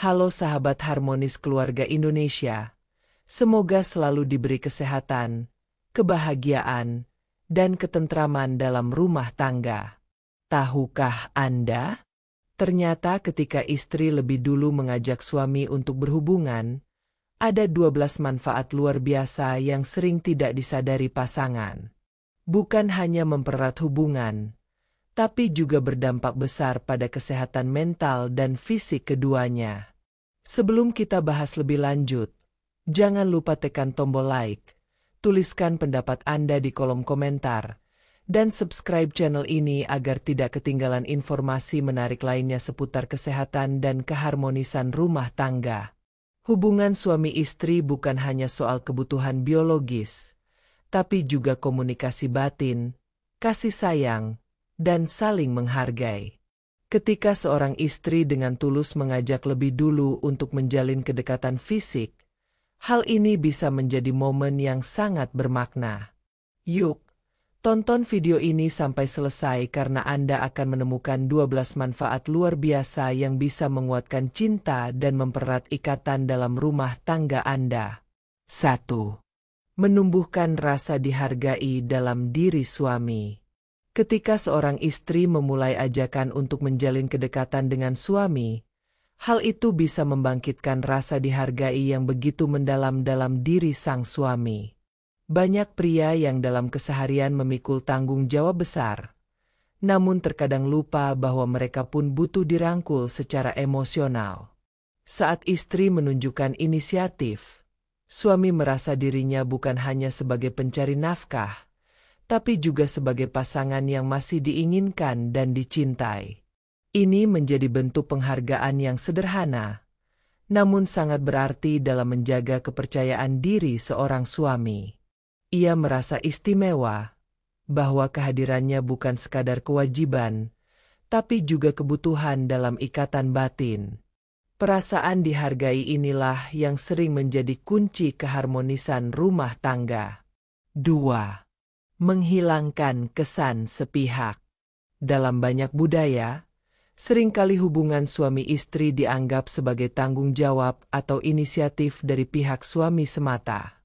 Halo sahabat harmonis keluarga Indonesia, semoga selalu diberi kesehatan, kebahagiaan, dan ketentraman dalam rumah tangga. Tahukah Anda? Ternyata ketika istri lebih dulu mengajak suami untuk berhubungan, ada 12 manfaat luar biasa yang sering tidak disadari pasangan. Bukan hanya mempererat hubungan, tapi juga berdampak besar pada kesehatan mental dan fisik keduanya. Sebelum kita bahas lebih lanjut, jangan lupa tekan tombol like, tuliskan pendapat Anda di kolom komentar, dan subscribe channel ini agar tidak ketinggalan informasi menarik lainnya seputar kesehatan dan keharmonisan rumah tangga. Hubungan suami istri bukan hanya soal kebutuhan biologis, tapi juga komunikasi batin, kasih sayang, dan saling menghargai. Ketika seorang istri dengan tulus mengajak lebih dulu untuk menjalin kedekatan fisik, hal ini bisa menjadi momen yang sangat bermakna. Yuk, tonton video ini sampai selesai karena Anda akan menemukan 12 manfaat luar biasa yang bisa menguatkan cinta dan mempererat ikatan dalam rumah tangga Anda. 1. Menumbuhkan rasa dihargai dalam diri suami. Ketika seorang istri memulai ajakan untuk menjalin kedekatan dengan suami, hal itu bisa membangkitkan rasa dihargai yang begitu mendalam dalam diri sang suami. Banyak pria yang dalam keseharian memikul tanggung jawab besar, namun terkadang lupa bahwa mereka pun butuh dirangkul secara emosional. Saat istri menunjukkan inisiatif, suami merasa dirinya bukan hanya sebagai pencari nafkah, tapi juga sebagai pasangan yang masih diinginkan dan dicintai. Ini menjadi bentuk penghargaan yang sederhana, namun sangat berarti dalam menjaga kepercayaan diri seorang suami. Ia merasa istimewa, bahwa kehadirannya bukan sekadar kewajiban, tapi juga kebutuhan dalam ikatan batin. Perasaan dihargai inilah yang sering menjadi kunci keharmonisan rumah tangga. 2. Menghilangkan kesan sepihak. Dalam banyak budaya, seringkali hubungan suami istri dianggap sebagai tanggung jawab atau inisiatif dari pihak suami semata.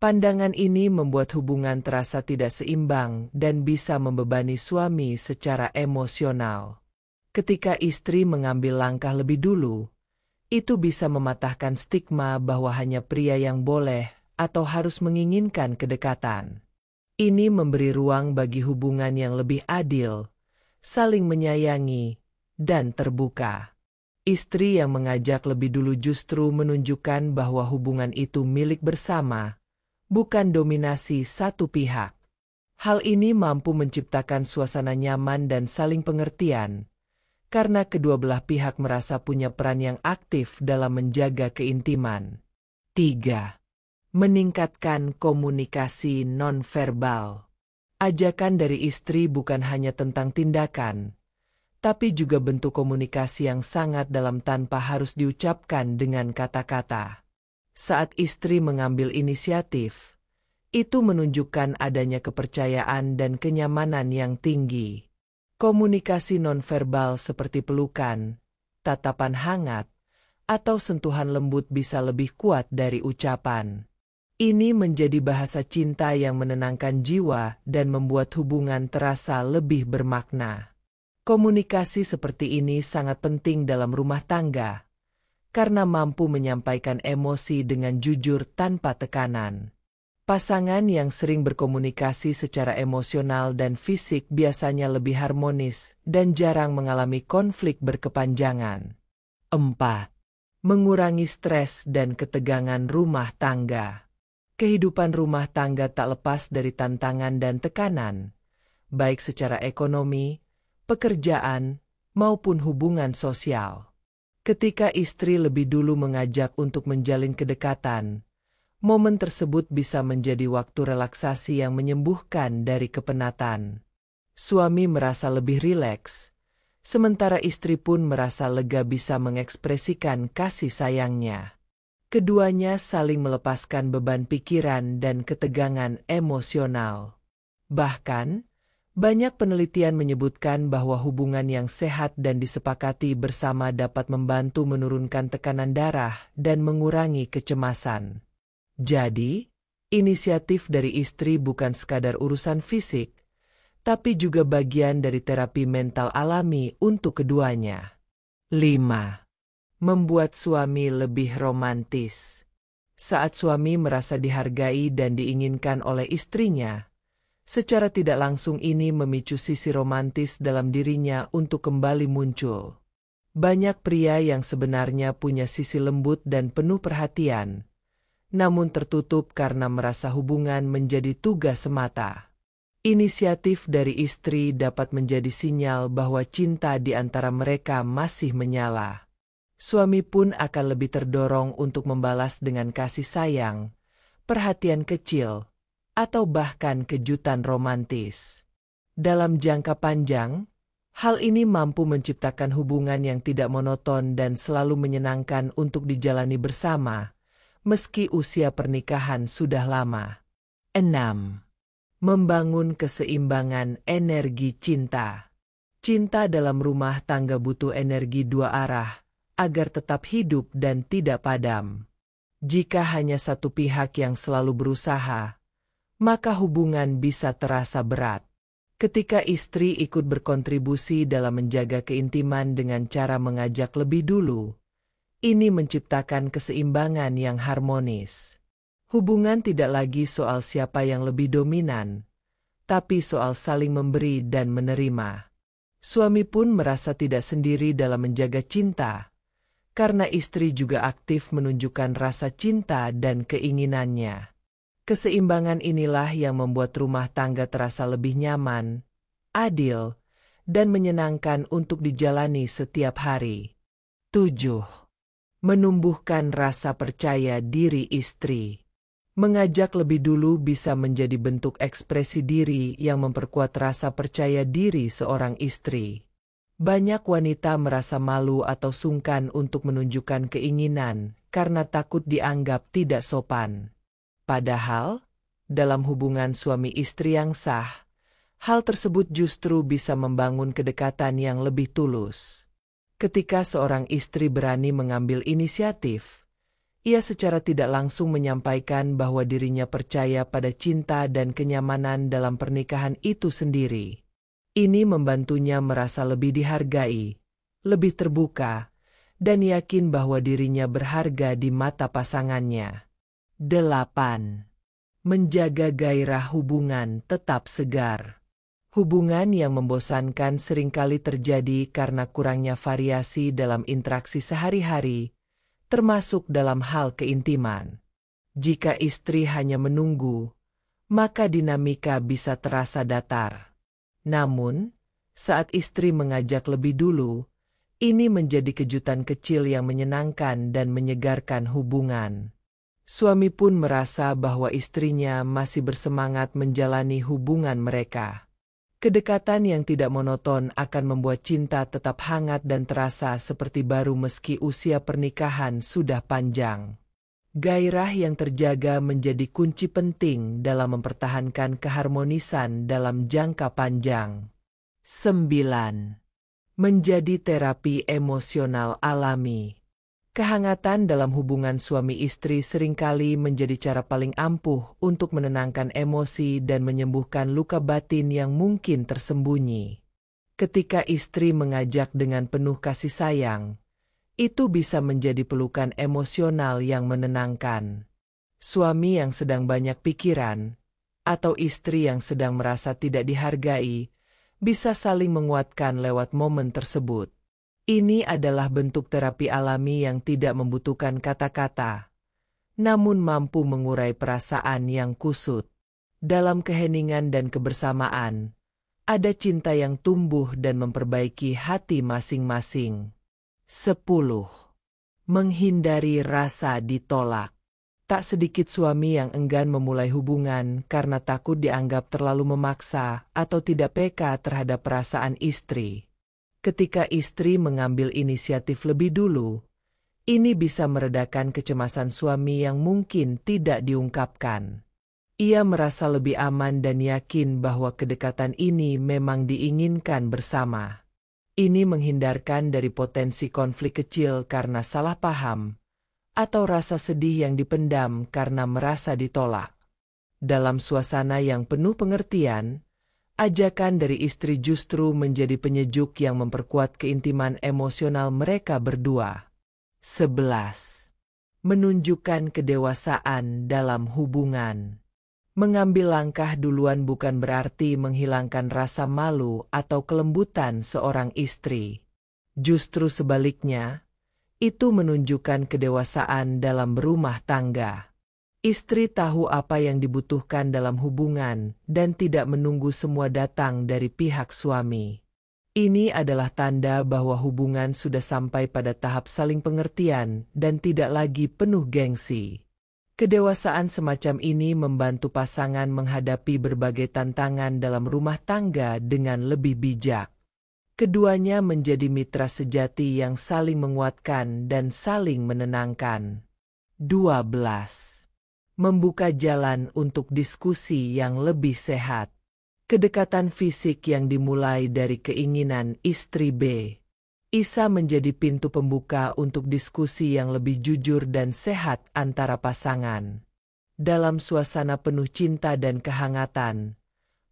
Pandangan ini membuat hubungan terasa tidak seimbang dan bisa membebani suami secara emosional. Ketika istri mengambil langkah lebih dulu, itu bisa mematahkan stigma bahwa hanya pria yang boleh atau harus menginginkan kedekatan. Ini memberi ruang bagi hubungan yang lebih adil, saling menyayangi, dan terbuka. Istri yang mengajak lebih dulu justru menunjukkan bahwa hubungan itu milik bersama, bukan dominasi satu pihak. Hal ini mampu menciptakan suasana nyaman dan saling pengertian, karena kedua belah pihak merasa punya peran yang aktif dalam menjaga keintiman. 3. Meningkatkan komunikasi nonverbal. Ajakan dari istri bukan hanya tentang tindakan, tapi juga bentuk komunikasi yang sangat dalam tanpa harus diucapkan dengan kata-kata. Saat istri mengambil inisiatif, itu menunjukkan adanya kepercayaan dan kenyamanan yang tinggi. Komunikasi nonverbal seperti pelukan, tatapan hangat, atau sentuhan lembut bisa lebih kuat dari ucapan. Ini menjadi bahasa cinta yang menenangkan jiwa dan membuat hubungan terasa lebih bermakna. Komunikasi seperti ini sangat penting dalam rumah tangga, karena mampu menyampaikan emosi dengan jujur tanpa tekanan. Pasangan yang sering berkomunikasi secara emosional dan fisik biasanya lebih harmonis dan jarang mengalami konflik berkepanjangan. 4. Mengurangi stres dan ketegangan rumah tangga. Kehidupan rumah tangga tak lepas dari tantangan dan tekanan, baik secara ekonomi, pekerjaan, maupun hubungan sosial. Ketika istri lebih dulu mengajak untuk menjalin kedekatan, momen tersebut bisa menjadi waktu relaksasi yang menyembuhkan dari kepenatan. Suami merasa lebih rileks, sementara istri pun merasa lega bisa mengekspresikan kasih sayangnya. Keduanya saling melepaskan beban pikiran dan ketegangan emosional. Bahkan, Banyak penelitian menyebutkan bahwa hubungan yang sehat dan disepakati bersama dapat membantu menurunkan tekanan darah dan mengurangi kecemasan. Jadi, inisiatif dari istri bukan sekadar urusan fisik, tapi juga bagian dari terapi mental alami untuk keduanya. 5. Membuat suami lebih romantis. Saat suami merasa dihargai dan diinginkan oleh istrinya, secara tidak langsung ini memicu sisi romantis dalam dirinya untuk kembali muncul. Banyak pria yang sebenarnya punya sisi lembut dan penuh perhatian, namun tertutup karena merasa hubungan menjadi tugas semata. Inisiatif dari istri dapat menjadi sinyal bahwa cinta di antara mereka masih menyala. Suami pun akan lebih terdorong untuk membalas dengan kasih sayang, perhatian kecil, atau bahkan kejutan romantis. Dalam jangka panjang, hal ini mampu menciptakan hubungan yang tidak monoton dan selalu menyenangkan untuk dijalani bersama, meski usia pernikahan sudah lama. 6. Membangun keseimbangan energi cinta. Cinta dalam rumah tangga butuh energi dua arah, agar tetap hidup dan tidak padam. Jika hanya satu pihak yang selalu berusaha, maka hubungan bisa terasa berat. Ketika istri ikut berkontribusi dalam menjaga keintiman dengan cara mengajak lebih dulu, ini menciptakan keseimbangan yang harmonis. Hubungan tidak lagi soal siapa yang lebih dominan, tapi soal saling memberi dan menerima. Suami pun merasa tidak sendiri dalam menjaga cinta, karena istri juga aktif menunjukkan rasa cinta dan keinginannya. Keseimbangan inilah yang membuat rumah tangga terasa lebih nyaman, adil, dan menyenangkan untuk dijalani setiap hari. 7. Menumbuhkan rasa percaya diri istri. Mengajak lebih dulu bisa menjadi bentuk ekspresi diri yang memperkuat rasa percaya diri seorang istri. Banyak wanita merasa malu atau sungkan untuk menunjukkan keinginan karena takut dianggap tidak sopan. Padahal, dalam hubungan suami istri yang sah, hal tersebut justru bisa membangun kedekatan yang lebih tulus. Ketika seorang istri berani mengambil inisiatif, ia secara tidak langsung menyampaikan bahwa dirinya percaya pada cinta dan kenyamanan dalam pernikahan itu sendiri. Ini membantunya merasa lebih dihargai, lebih terbuka, dan yakin bahwa dirinya berharga di mata pasangannya. 8. Menjaga gairah hubungan tetap segar. Hubungan yang membosankan seringkali terjadi karena kurangnya variasi dalam interaksi sehari-hari, termasuk dalam hal keintiman. Jika istri hanya menunggu, maka dinamika bisa terasa datar. Namun, saat istri mengajak lebih dulu, ini menjadi kejutan kecil yang menyenangkan dan menyegarkan hubungan. Suami pun merasa bahwa istrinya masih bersemangat menjalani hubungan mereka. Kedekatan yang tidak monoton akan membuat cinta tetap hangat dan terasa seperti baru meski usia pernikahan sudah panjang. Gairah yang terjaga menjadi kunci penting dalam mempertahankan keharmonisan dalam jangka panjang. 9. Menjadi terapi emosional alami. Kehangatan dalam hubungan suami istri seringkali menjadi cara paling ampuh untuk menenangkan emosi dan menyembuhkan luka batin yang mungkin tersembunyi. Ketika istri mengajak dengan penuh kasih sayang, itu bisa menjadi pelukan emosional yang menenangkan. Suami yang sedang banyak pikiran, atau istri yang sedang merasa tidak dihargai, bisa saling menguatkan lewat momen tersebut. Ini adalah bentuk terapi alami yang tidak membutuhkan kata-kata, namun mampu mengurai perasaan yang kusut. Dalam keheningan dan kebersamaan, ada cinta yang tumbuh dan memperbaiki hati masing-masing. 10. Menghindari rasa ditolak. Tak sedikit suami yang enggan memulai hubungan karena takut dianggap terlalu memaksa atau tidak peka terhadap perasaan istri. Ketika istri mengambil inisiatif lebih dulu, ini bisa meredakan kecemasan suami yang mungkin tidak diungkapkan. Ia merasa lebih aman dan yakin bahwa kedekatan ini memang diinginkan bersama. Ini menghindarkan dari potensi konflik kecil karena salah paham, atau rasa sedih yang dipendam karena merasa ditolak. Dalam suasana yang penuh pengertian, ajakan dari istri justru menjadi penyejuk yang memperkuat keintiman emosional mereka berdua. 11. Menunjukkan kedewasaan dalam hubungan. Mengambil langkah duluan bukan berarti menghilangkan rasa malu atau kelembutan seorang istri. Justru sebaliknya, itu menunjukkan kedewasaan dalam berumah tangga. Istri tahu apa yang dibutuhkan dalam hubungan dan tidak menunggu semua datang dari pihak suami. Ini adalah tanda bahwa hubungan sudah sampai pada tahap saling pengertian dan tidak lagi penuh gengsi. Kedewasaan semacam ini membantu pasangan menghadapi berbagai tantangan dalam rumah tangga dengan lebih bijak. Keduanya menjadi mitra sejati yang saling menguatkan dan saling menenangkan. 12. Membuka jalan untuk diskusi yang lebih sehat. Kedekatan fisik yang dimulai dari keinginan istri B. Isa menjadi pintu pembuka untuk diskusi yang lebih jujur dan sehat antara pasangan. Dalam suasana penuh cinta dan kehangatan,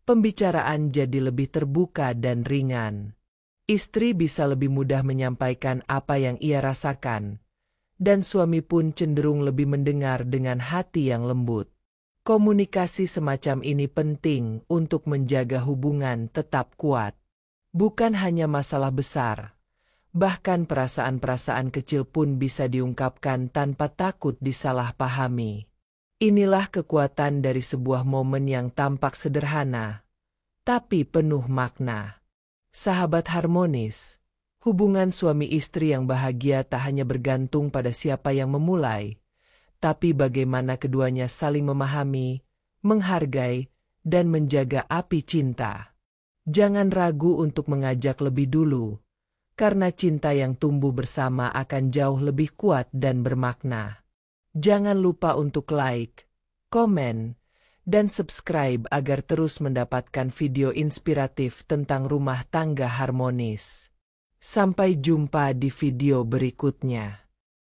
pembicaraan jadi lebih terbuka dan ringan. Istri bisa lebih mudah menyampaikan apa yang ia rasakan, dan suami pun cenderung lebih mendengar dengan hati yang lembut. Komunikasi semacam ini penting untuk menjaga hubungan tetap kuat. Bukan hanya masalah besar, bahkan perasaan-perasaan kecil pun bisa diungkapkan tanpa takut disalahpahami. Inilah kekuatan dari sebuah momen yang tampak sederhana, tapi penuh makna. Sahabat harmonis. Hubungan suami istri yang bahagia tak hanya bergantung pada siapa yang memulai, tapi bagaimana keduanya saling memahami, menghargai, dan menjaga api cinta. Jangan ragu untuk mengajak lebih dulu, karena cinta yang tumbuh bersama akan jauh lebih kuat dan bermakna. Jangan lupa untuk like, komen, dan subscribe agar terus mendapatkan video inspiratif tentang rumah tangga harmonis. Sampai jumpa di video berikutnya.